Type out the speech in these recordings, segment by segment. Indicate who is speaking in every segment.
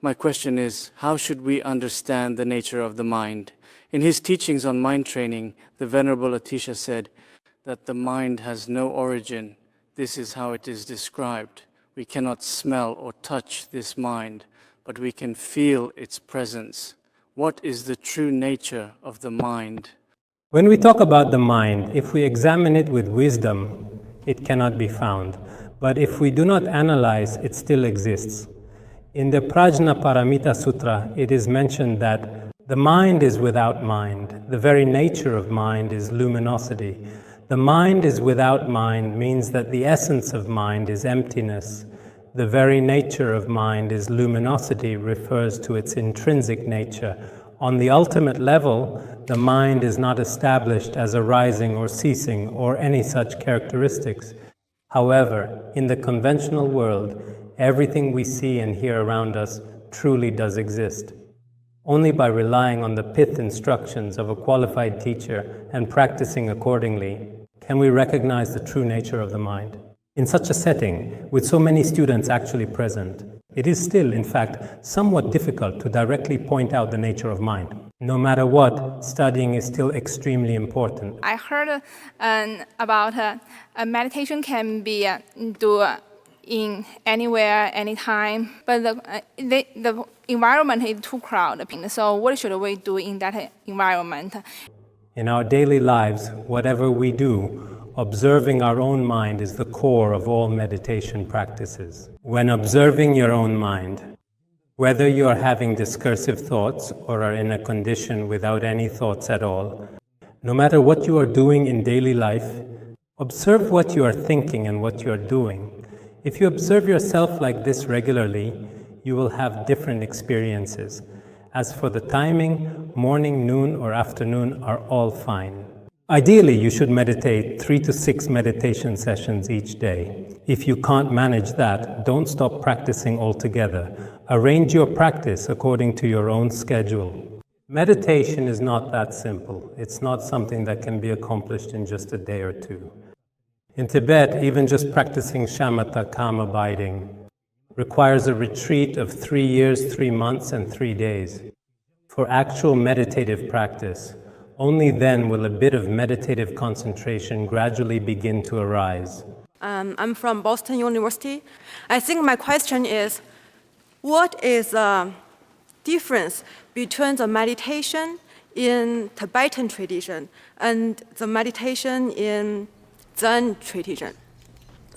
Speaker 1: My question is, how should we understand the nature of the mind? In his teachings on mind training, the Venerable Atisha said that the mind has no origin. This is how it is described. We cannot smell or touch this mind, but we can feel its presence. What is the true nature of the mind?
Speaker 2: When we talk about the mind, if we examine it with wisdom, it cannot be found. But if we do not analyze, it still exists. In the Prajna Paramita Sutra, it is mentioned that the mind is without mind. The very nature of mind is luminosity. The mind is without mind means that the essence of mind is emptiness. The very nature of mind is luminosity, refers to its intrinsic nature. On the ultimate level, the mind is not established as arising or ceasing or any such characteristics. However, in the conventional world, everything we see and hear around us truly does exist. Only by relying on the pith instructions of a qualified teacher and practicing accordingly can we recognize the true nature of the mind. In such a setting, with so many students actually present, it is still, in fact, somewhat difficult to directly point out the nature of mind. No matter what, studying is still extremely important.
Speaker 3: I heard about meditation can be do in anywhere, anytime, but the environment is too crowded. So what should we do in that environment?
Speaker 2: In our daily lives, whatever we do, observing our own mind is the core of all meditation practices. When observing your own mind, whether you are having discursive thoughts or are in a condition without any thoughts at all, no matter what you are doing in daily life, observe what you are thinking and what you are doing. If you observe yourself like this regularly, you will have different experiences. As for the timing, morning, noon, or afternoon are all fine. Ideally, you should meditate 3 to 6 meditation sessions each day. If you can't manage that, don't stop practicing altogether. Arrange your practice according to your own schedule. Meditation is not that simple. It's not something that can be accomplished in just a day or two. In Tibet, even just practicing shamatha, calm abiding, requires a retreat of 3 years, 3 months, and 3 days. For actual meditative practice, only then will a bit of meditative concentration gradually begin to arise.
Speaker 4: I'm from Boston University. I think my question is, what is the difference between the meditation in Tibetan tradition and the meditation in Zen tradition?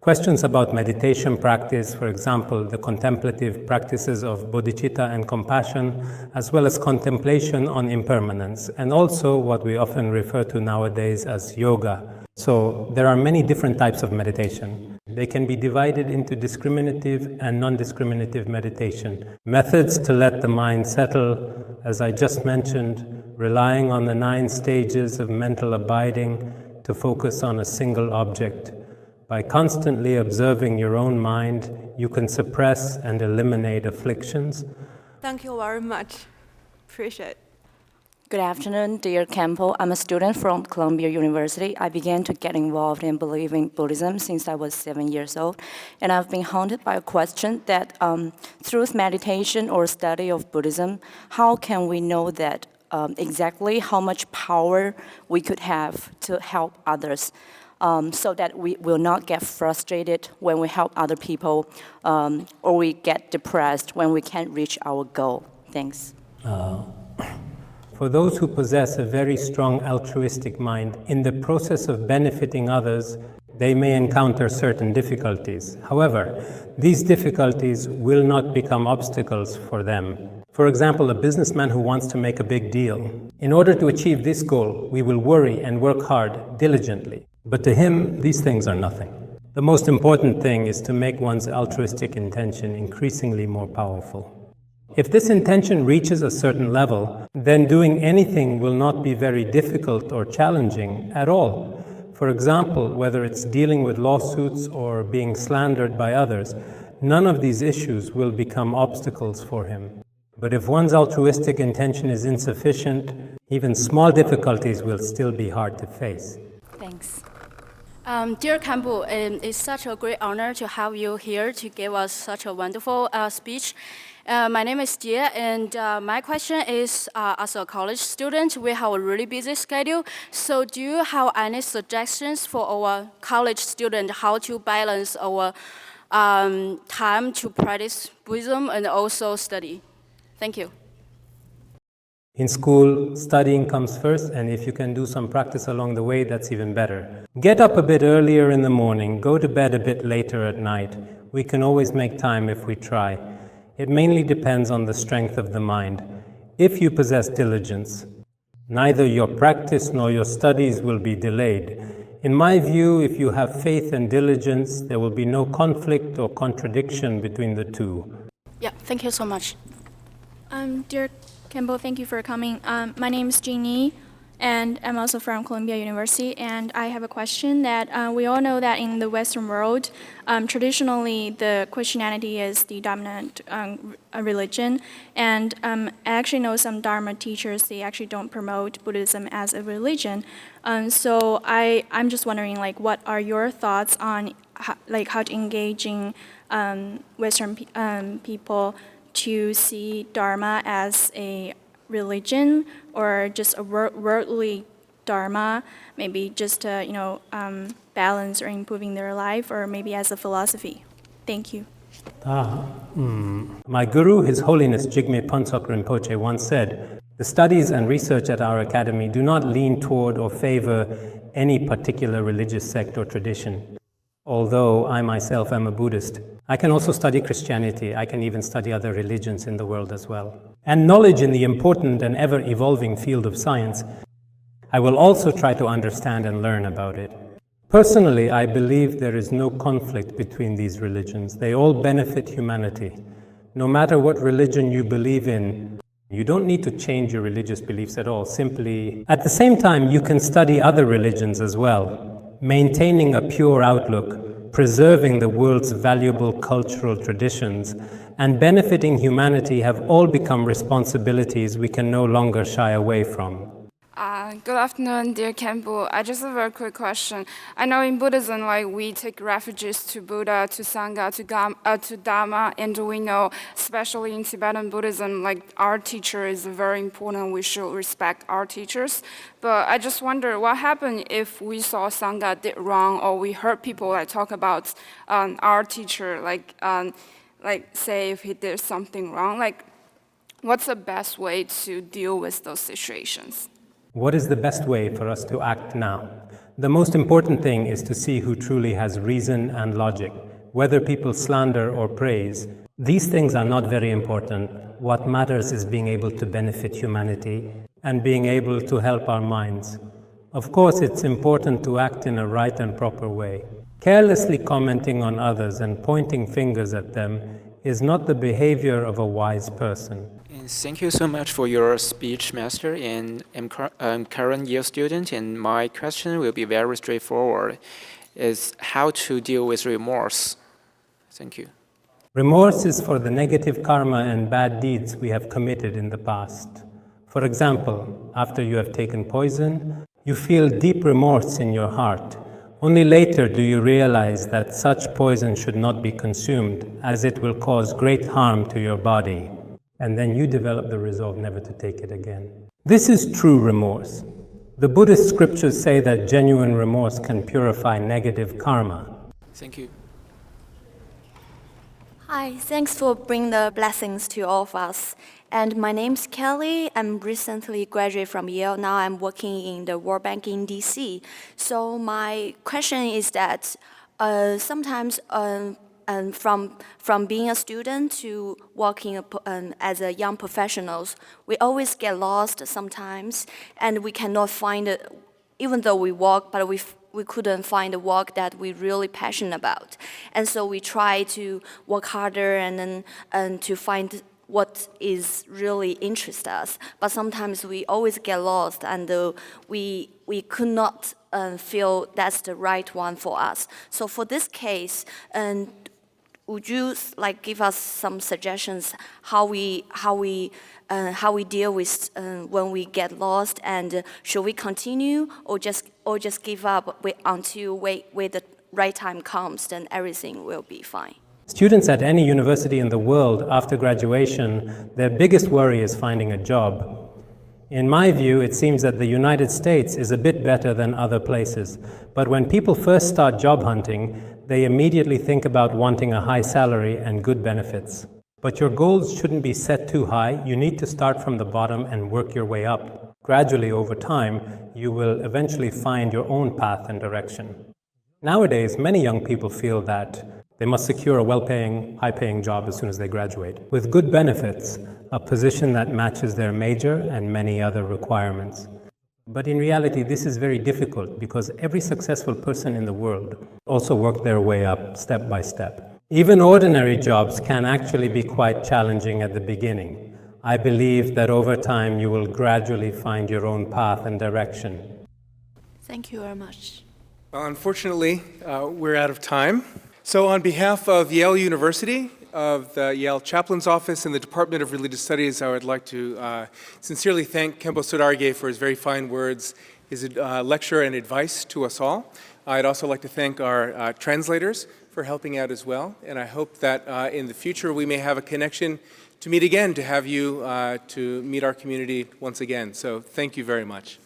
Speaker 2: Questions about meditation practice, for example, the contemplative practices of bodhicitta and compassion, as well as contemplation on impermanence, and also what we often refer to nowadays as yoga. So there are many different types of meditation. They can be divided into discriminative and non-discriminative meditation. Methods to let the mind settle, as I just mentioned, relying on the 9 stages of mental abiding to focus on a single object. By constantly observing your own mind, you can suppress and eliminate afflictions.
Speaker 4: Thank you very much. Appreciate it.
Speaker 5: Good afternoon, dear Khenpo. I'm a student from Columbia University. I began to get involved in believing Buddhism since I was 7 years old. And I've been haunted by a question that through meditation or study of Buddhism, how can we know that exactly how much power we could have to help others? So that we will not get frustrated when we help other people or we get depressed when we can't reach our goal. Thanks.
Speaker 2: For those who possess a very strong altruistic mind, in the process of benefiting others, they may encounter certain difficulties. However, these difficulties will not become obstacles for them. For example, a businessman who wants to make a big deal. In order to achieve this goal, we will worry and work hard, diligently. But to him, these things are nothing. The most important thing is to make one's altruistic intention increasingly more powerful. If this intention reaches a certain level, then doing anything will not be very difficult or challenging at all. For example, whether it's dealing with lawsuits or being slandered by others, none of these issues will become obstacles for him. But if one's altruistic intention is insufficient, even small difficulties will still be hard to face.
Speaker 5: Thanks.
Speaker 6: Dear Khenpo, it's such a great honor to have you here to give us such a wonderful speech. My name is Jie, and my question is, as a college student, we have a really busy schedule. So do you have any suggestions for our college student how to balance our time to practice Buddhism and also study? Thank you.
Speaker 2: In school, studying comes first, and if you can do some practice along the way, that's even better. Get up a bit earlier in the morning, go to bed a bit later at night. We can always make time if we try. It mainly depends on the strength of the mind. If you possess diligence, neither your practice nor your studies will be delayed. In my view, if you have faith and diligence, there will be no conflict or contradiction between the two.
Speaker 6: Yeah, thank you so much.
Speaker 7: Dear Khenpo, thank you for coming. My name is Jeannie, and I'm also from Columbia University. And I have a question that we all know that in the Western world, traditionally the Christianity is the dominant religion. And I actually know some Dharma teachers, they actually don't promote Buddhism as a religion. So I'm just wondering, like, what are your thoughts on how to engaging Western people to see Dharma as a religion or just a worldly Dharma, maybe just to, balance or improving their life, or maybe as a philosophy. Thank you.
Speaker 2: My guru, His Holiness Jigme Phuntsok Rinpoche, once said, "The studies and research at our academy do not lean toward or favor any particular religious sect or tradition. Although I myself am a Buddhist, I can also study Christianity. I can even study other religions in the world as well. And knowledge in the important and ever-evolving field of science, I will also try to understand and learn about it. Personally, I believe there is no conflict between these religions. They all benefit humanity. No matter what religion you believe in, you don't need to change your religious beliefs at all. Simply, at the same time, you can study other religions as well. Maintaining a pure outlook, preserving the world's valuable cultural traditions, and benefiting humanity have all become responsibilities we can no longer shy away from."
Speaker 8: Good afternoon, dear Khenpo. I just have a quick question. I know in Buddhism, we take refuges to Buddha, to Sangha, to Dharma, and we know, especially in Tibetan Buddhism, our teacher is very important. We should respect our teachers. But I just wonder, what happened if we saw Sangha did wrong, or we heard people talk about our teacher, say if he did something wrong? What's the best way to deal with those situations?
Speaker 2: What is the best way for us to act now? The most important thing is to see who truly has reason and logic, whether people slander or praise. These things are not very important. What matters is being able to benefit humanity and being able to help our minds. Of course, it's important to act in a right and proper way. Carelessly commenting on others and pointing fingers at them is not the behavior of a wise person.
Speaker 9: Thank you so much for your speech, Master. And I'm current Yale student, and my question will be very straightforward: is how to deal with remorse. Thank you.
Speaker 2: Remorse is for the negative karma and bad deeds we have committed in the past. For example, after you have taken poison, you feel deep remorse in your heart. Only later do you realize that such poison should not be consumed, as it will cause great harm to your body. And then you develop the resolve never to take it again. This is true remorse. The Buddhist scriptures say that genuine remorse can purify negative karma.
Speaker 9: Thank you.
Speaker 10: Hi, thanks for bringing the blessings to all of us. And my name's Kelly. I'm recently graduated from Yale. Now I'm working in the World Bank in DC. So my question is that sometimes from being a student to working as a young professionals, we always get lost sometimes, and we cannot find it, even though we walk, but we couldn't find the work that we're really passionate about. And so we try to work harder and to find what is really interests us. But sometimes we always get lost, and we could not feel that's the right one for us. So for this case, would you give us some suggestions how we deal with when we get lost, and should we continue or just give up until wait the right time comes, then everything will be fine?
Speaker 2: Students at any university in the world after graduation, their biggest worry is finding a job. In my view, it seems that the United States is a bit better than other places. But when people first start job hunting, they immediately think about wanting a high salary and good benefits. But your goals shouldn't be set too high. You need to start from the bottom and work your way up. Gradually, over time, you will eventually find your own path and direction. Nowadays, many young people feel that they must secure a well-paying, high-paying job as soon as they graduate, with good benefits, a position that matches their major and many other requirements. But in reality, this is very difficult because every successful person in the world also worked their way up step by step. Even ordinary jobs can actually be quite challenging at the beginning. I believe that over time you will gradually find your own path and direction.
Speaker 10: Thank you very much.
Speaker 11: Well, unfortunately, we're out of time. So on behalf of Yale University, of the Yale Chaplain's Office and the Department of Religious Studies, I would like to sincerely thank Khenpo Sodargye for his very fine words, his lecture and advice to us all. I'd also like to thank our translators for helping out as well, and I hope that in the future we may have a connection to meet again, to have you to meet our community once again. So thank you very much.